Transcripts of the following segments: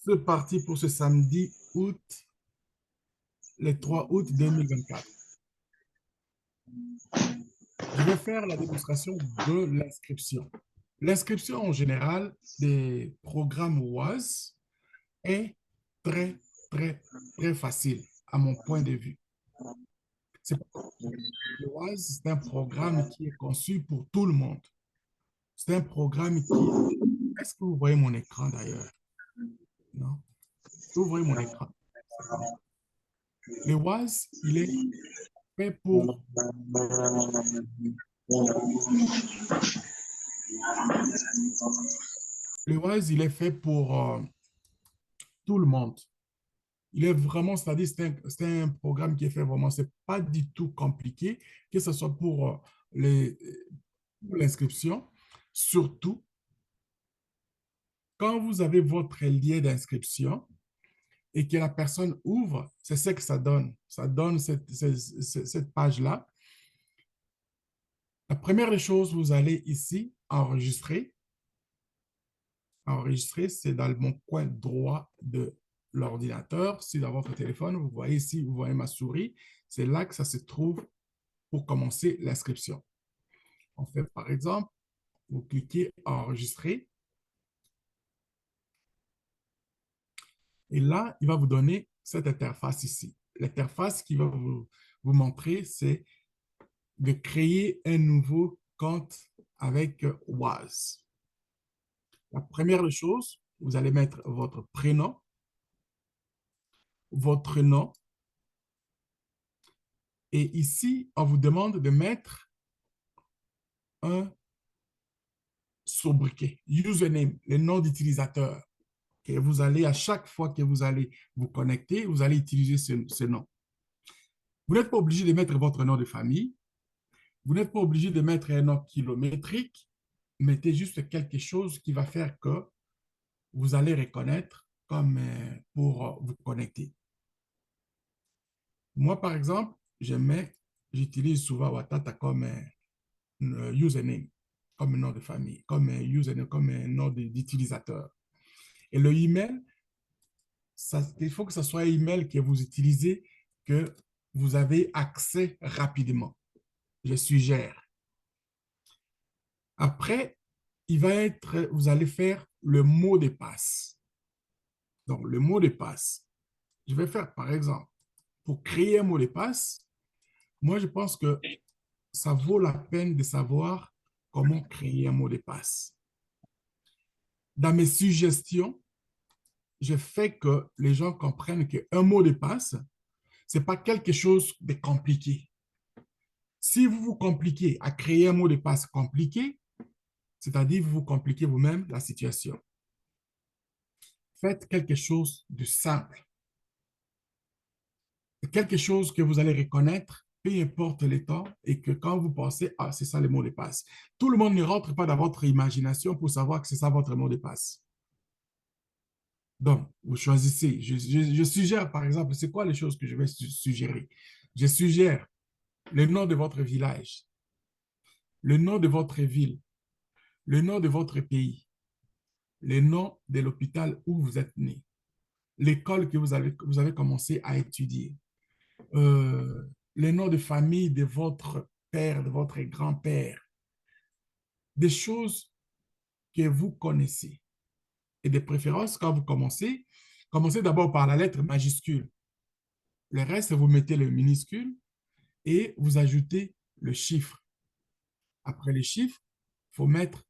C'est parti pour ce samedi le 3 août 2024. Je vais faire la démonstration de l'inscription. L'inscription en général des programmes WAS est très, très, très facile à mon point de vue. C'est le WAS, c'est un programme qui est conçu pour tout le monde. C'est un programme qui... Est-ce que vous voyez mon écran d'ailleurs? Non? Est-ce que vous voyez mon écran? Le WAS, il est fait pour le WAS, il est fait pour tout le monde. Il est vraiment, c'est-à-dire, c'est un programme qui est fait vraiment, c'est pas du tout compliqué, que ce soit pour l'inscription. Surtout, quand vous avez votre lien d'inscription et que la personne ouvre, c'est ce que ça donne. Ça donne cette page-là. La première des choses, vous allez ici enregistrer. Enregistrer, c'est dans mon coin droit de l'ordinateur. Si dans votre téléphone, vous voyez ici, vous voyez ma souris, c'est là que ça se trouve pour commencer l'inscription. En fait, par exemple, vous cliquez enregistrer et là, il va vous donner cette interface ici. L'interface qui va vous montrer, c'est de créer un nouveau compte avec WAS. La première chose, vous allez mettre votre prénom, votre nom, et ici, on vous demande de mettre un sobriquet, username, le nom d'utilisateur. Okay? Vous allez, à chaque fois que vous allez vous connecter, vous allez utiliser ce nom. Vous n'êtes pas obligé de mettre votre nom de famille. Vous n'êtes pas obligé de mettre un nom kilométrique. Mettez juste quelque chose qui va faire que vous allez reconnaître comme pour vous connecter. Moi, par exemple, j'utilise souvent Watata comme username, comme nom de famille, comme username, comme un nom d'utilisateur. Et le email, il faut que ce soit un email que vous utilisez, que vous avez accès rapidement. Je suggère. Après, vous allez faire le mot de passe. Donc, le mot de passe. Je vais faire, par exemple, pour créer un mot de passe, moi, je pense que ça vaut la peine de savoir comment créer un mot de passe. Dans mes suggestions, je fais que les gens comprennent qu'un mot de passe, ce n'est pas quelque chose de compliqué. Si vous vous compliquez à créer un mot de passe compliqué, c'est-à-dire vous vous compliquez vous-même la situation. Faites quelque chose de simple. Quelque chose que vous allez reconnaître, peu importe le temps, et que quand vous pensez, ah, c'est ça le mot de passe. Tout le monde ne rentre pas dans votre imagination pour savoir que c'est ça votre mot de passe. Donc, vous choisissez. Je suggère, par exemple, c'est quoi les choses que je vais suggérer? Je suggère le nom de votre village, le nom de votre ville, le nom de votre pays, le nom de l'hôpital où vous êtes né, l'école que vous avez commencé à étudier, les noms de famille de votre père, de votre grand-père, des choses que vous connaissez. Et de préférence, quand vous commencez d'abord par la lettre majuscule. Le reste, vous mettez le minuscule et vous ajoutez le chiffre. Après les chiffres, il faut mettre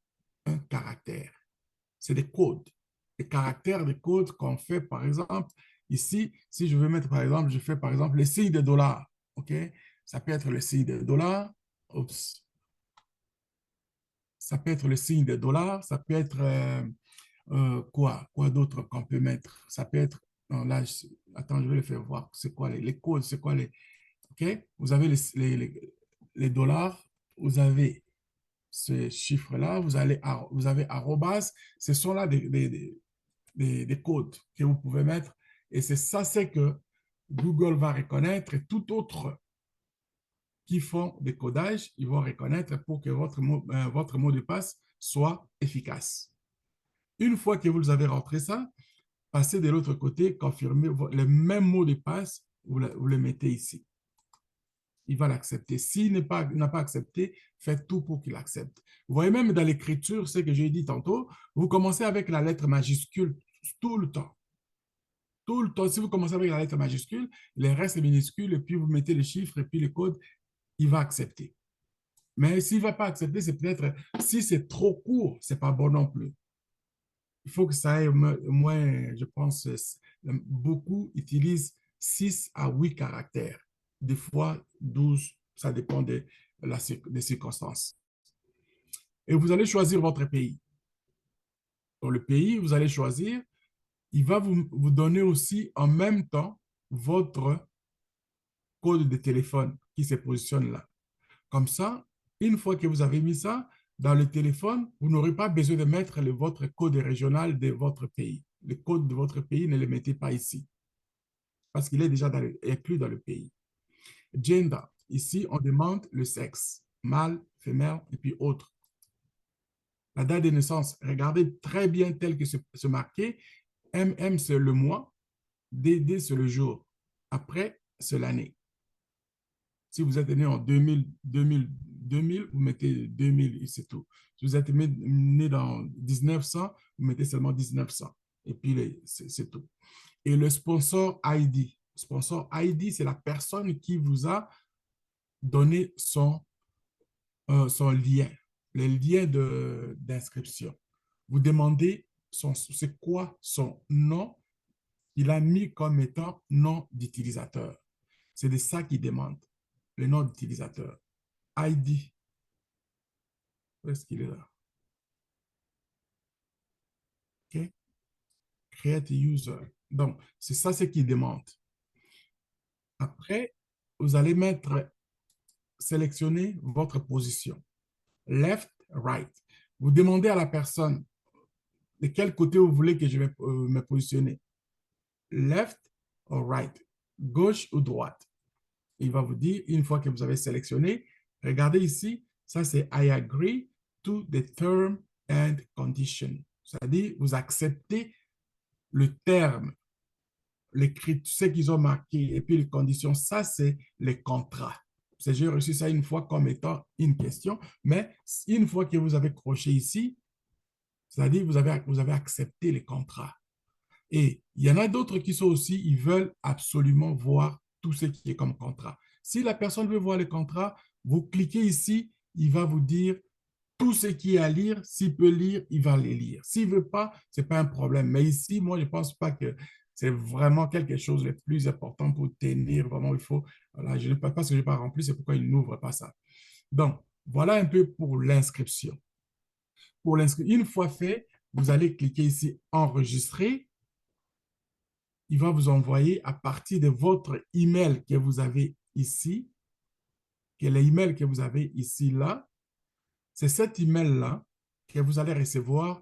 un caractère. C'est des codes. Les caractères des codes qu'on fait, par exemple, ici, si je veux mettre, par exemple, je fais, par exemple, le signe de dollar. OK? Ça peut être le signe de dollar. Oups. Ça peut être le signe de dollar. Ça peut être quoi d'autre qu'on peut mettre? Ça peut être, non, là, attends, je vais le faire voir. C'est quoi les codes? C'est quoi les... OK? Vous avez les dollars. Vous avez ce chiffre-là. Vous avez arrobas. Ce sont là des codes que vous pouvez mettre. Et c'est ça, c'est que Google va reconnaître et tout autre qui font des codages, ils vont reconnaître pour que votre mot de passe soit efficace. Une fois que vous avez rentré ça, passez de l'autre côté, confirmez le même mot de passe, vous le mettez ici. Il va l'accepter. S'il n'a pas accepté, faites tout pour qu'il accepte. Vous voyez même dans l'écriture, ce que j'ai dit tantôt, vous commencez avec la lettre majuscule tout le temps. Tout le temps, si vous commencez avec la lettre majuscule, les restes minuscules, et puis vous mettez les chiffres et puis le code, il va accepter. Mais s'il ne va pas accepter, c'est peut-être, si c'est trop court, ce n'est pas bon non plus. Il faut que ça ait au moins, je pense, beaucoup utilisent 6 à 8 caractères. Des fois, 12, ça dépend des circonstances. Et vous allez choisir votre pays. Dans le pays, vous allez choisir, il va vous donner aussi en même temps votre code de téléphone qui se positionne là. Comme ça, une fois que vous avez mis ça dans le téléphone, vous n'aurez pas besoin de mettre votre code régional de votre pays. Le code de votre pays, ne le mettez pas ici parce qu'il est déjà inclus dans le pays. Gender, ici, on demande le sexe, mâle, femelle et puis autre. La date de naissance, regardez très bien tel que c'est marqué. MM, c'est le mois. DD, c'est le jour. Après, c'est l'année. Si vous êtes né en 2000, vous mettez 2000 et c'est tout. Si vous êtes né dans 1900, vous mettez seulement 1900. Et puis, c'est tout. Et le sponsor ID. Sponsor ID, c'est la personne qui vous a donné son lien, le lien d'inscription. Vous demandez c'est quoi son nom. Il a mis comme étant nom d'utilisateur. C'est de ça qu'il demande, le nom d'utilisateur. ID. Où est-ce qu'il est là? OK. Create user. Donc, c'est ça ce qu'il demande. Après, vous allez sélectionner votre position. Left, right. Vous demandez à la personne de quel côté vous voulez que je vais me positionner. Left or right. Gauche ou droite. Il va vous dire, une fois que vous avez sélectionné, regardez ici, ça c'est I agree to the term and condition. C'est-à-dire, vous acceptez le terme, ce qu'ils ont marqué, et puis les conditions, ça c'est les contrats. J'ai reçu ça une fois comme étant une question, mais une fois que vous avez croché ici, c'est-à-dire vous avez accepté les contrats. Et il y en a d'autres qui sont aussi, ils veulent absolument voir tout ce qui est comme contrat. Si la personne veut voir le contrat, vous cliquez ici, il va vous dire tout ce qui est à lire. S'il peut lire, il va les lire. S'il ne veut pas, ce n'est pas un problème. Mais ici, moi, je ne pense pas que c'est vraiment quelque chose de plus important pour tenir. Vraiment, il faut. Voilà, je ne peux pas ce que je n'ai pas rempli, c'est pourquoi il n'ouvre pas ça. Donc, voilà un peu pour l'inscription. Pour l'inscription, une fois fait, vous allez cliquer ici Enregistrer. Il va vous envoyer à partir de votre email que vous avez ici, que l'email que vous avez ici, là, c'est cet email-là que vous allez recevoir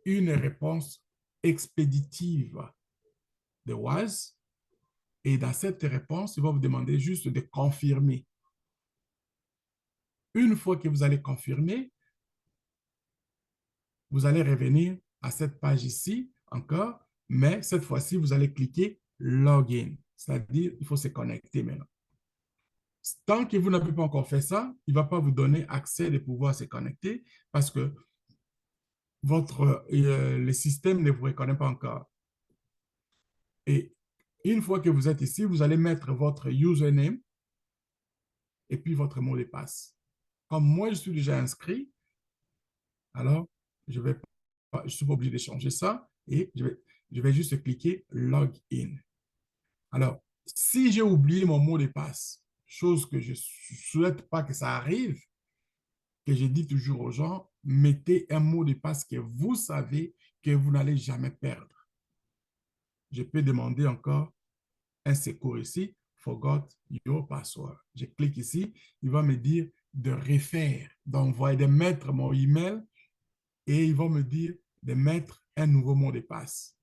une réponse expéditive de Wise. Et dans cette réponse, il va vous demander juste de confirmer. Une fois que vous allez confirmer, vous allez revenir à cette page ici encore, mais cette fois-ci, vous allez cliquer Login, c'est-à-dire il faut se connecter maintenant. Tant que vous n'avez pas encore fait ça, il ne va pas vous donner accès de pouvoir se connecter parce que le système ne vous reconnaît pas encore. Et une fois que vous êtes ici, vous allez mettre votre username et puis votre mot de passe. Comme moi, je suis déjà inscrit, alors je ne suis pas obligé de changer ça et je vais juste cliquer Login. Alors, si j'ai oublié mon mot de passe, chose que je ne souhaite pas que ça arrive, que je dis toujours aux gens, mettez un mot de passe que vous savez que vous n'allez jamais perdre. Je peux demander encore un secours ici, forgot your password. Je clique ici, il va me dire de refaire, d'envoyer, de mettre mon email et il va me dire de mettre un nouveau mot de passe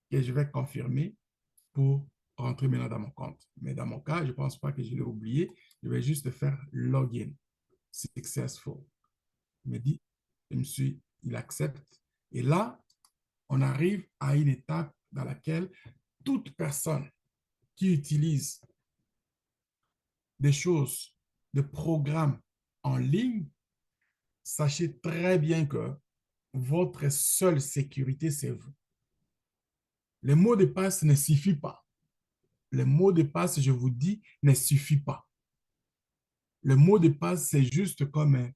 que je vais confirmer pour rentrer maintenant dans mon compte. Mais dans mon cas, je ne pense pas que je l'ai oublié. Je vais juste faire login. Successful. Il me dit, il accepte. Et là, on arrive à une étape dans laquelle toute personne qui utilise des choses, des programmes en ligne, sachez très bien que votre seule sécurité, c'est vous. Les mots de passe ne suffisent pas. Les mots de passe, je vous dis, ne suffisent pas. Le mot de passe, c'est juste comme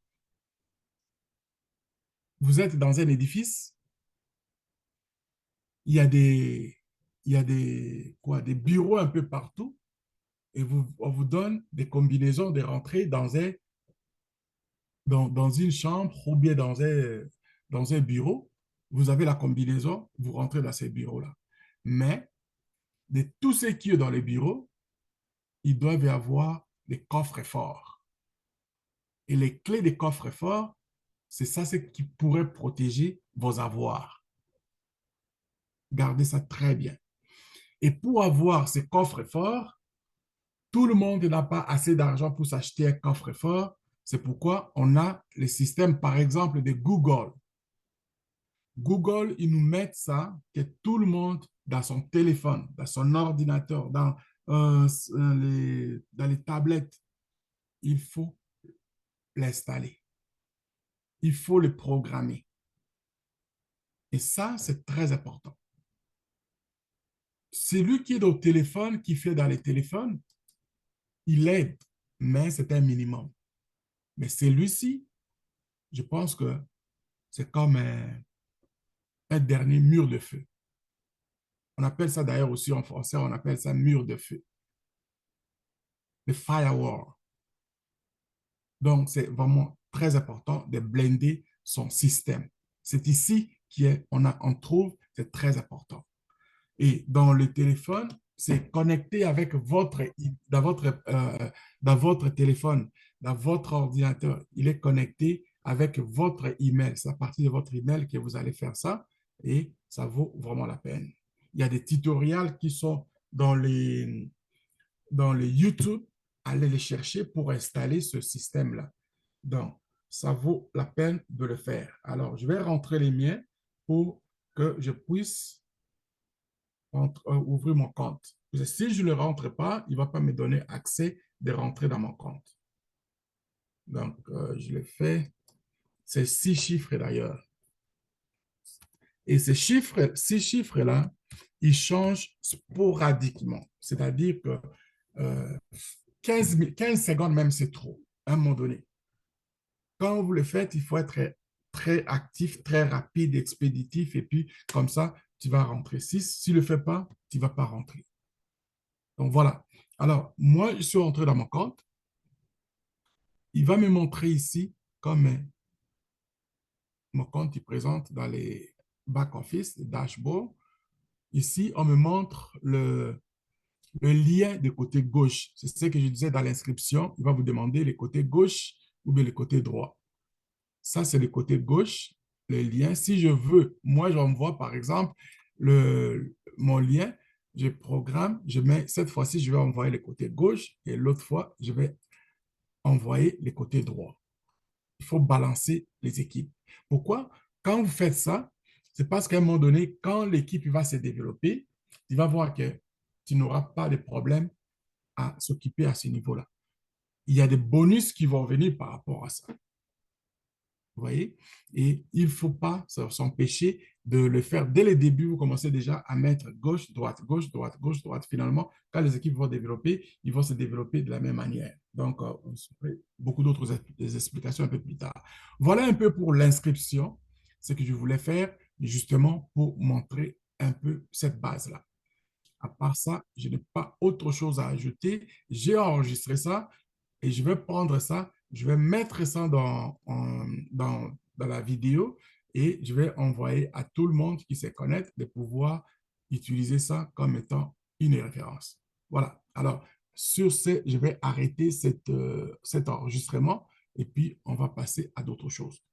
vous êtes dans un édifice, il y a des bureaux un peu partout et on vous donne des combinaisons de rentrer dans une chambre ou bien dans un bureau. Vous avez la combinaison, vous rentrez dans ces bureaux-là. Mais de tous ceux qui sont dans les bureaux, ils doivent y avoir des coffres forts. Et les clés des coffres forts, c'est ça ce qui pourrait protéger vos avoirs. Gardez ça très bien. Et pour avoir ces coffres forts, tout le monde n'a pas assez d'argent pour s'acheter un coffre-fort. C'est pourquoi on a les systèmes, par exemple, de Google. Google, ils nous mettent ça, que tout le monde, dans son téléphone, dans son ordinateur, dans les tablettes, il faut l'installer. Il faut le programmer. Et ça, c'est très important. Celui qui est au téléphone, qui fait dans les téléphones, il aide, mais c'est un minimum. Mais celui-ci, je pense que c'est comme un dernier mur de feu. On appelle ça d'ailleurs aussi en français, on appelle ça mur de feu. Le firewall. Donc, c'est vraiment très important de blender son système. C'est ici on trouve, c'est très important. Et dans le téléphone, c'est connecté avec dans votre téléphone, dans votre ordinateur. Il est connecté avec votre email. C'est à partir de votre email que vous allez faire ça et ça vaut vraiment la peine. Il y a des tutoriels qui sont dans les YouTube. Allez les chercher pour installer ce système-là. Donc, ça vaut la peine de le faire. Alors, je vais rentrer les miens pour que je puisse ouvrir mon compte. Si je ne le rentre pas, il ne va pas me donner accès de rentrer dans mon compte. Donc, je le fais. C'est 6 chiffres d'ailleurs. Et ces 6 chiffres-là, ils changent sporadiquement. C'est-à-dire que 15 secondes même, c'est trop, à un moment donné. Quand vous le faites, il faut être très actif, très rapide, expéditif, et puis comme ça, tu vas rentrer. Si tu ne le fais pas, tu ne vas pas rentrer. Donc voilà. Alors, moi, je suis rentré dans mon compte. Il va me montrer ici comme mon compte il présente dans les back-office, dashboard. Ici, on me montre le lien du côté gauche. C'est ce que je disais dans l'inscription. Il va vous demander le côté gauche ou bien le côté droit. Ça, c'est le côté gauche, le lien. Si je veux, moi, j'envoie par exemple mon lien, je programme, je mets, cette fois-ci, je vais envoyer le côté gauche et l'autre fois, je vais envoyer le côté droit. Il faut balancer les équipes. Pourquoi? Quand vous faites ça, c'est parce qu'à un moment donné, quand l'équipe va se développer, tu vas voir que tu n'auras pas de problème à s'occuper à ce niveau-là. Il y a des bonus qui vont venir par rapport à ça. Vous voyez? Et il ne faut pas s'empêcher de le faire dès le début. Vous commencez déjà à mettre gauche, droite, gauche, droite, gauche, droite. Finalement, quand les équipes vont développer, ils vont se développer de la même manière. Donc, on se fait beaucoup d'autres explications un peu plus tard. Voilà un peu pour l'inscription, ce que je voulais faire, justement pour montrer un peu cette base-là. À part ça, je n'ai pas autre chose à ajouter. J'ai enregistré ça et je vais prendre ça, je vais mettre ça dans la vidéo et je vais envoyer à tout le monde qui se connecte de pouvoir utiliser ça comme étant une référence. Voilà. Alors, sur ce, je vais arrêter cet enregistrement et puis on va passer à d'autres choses.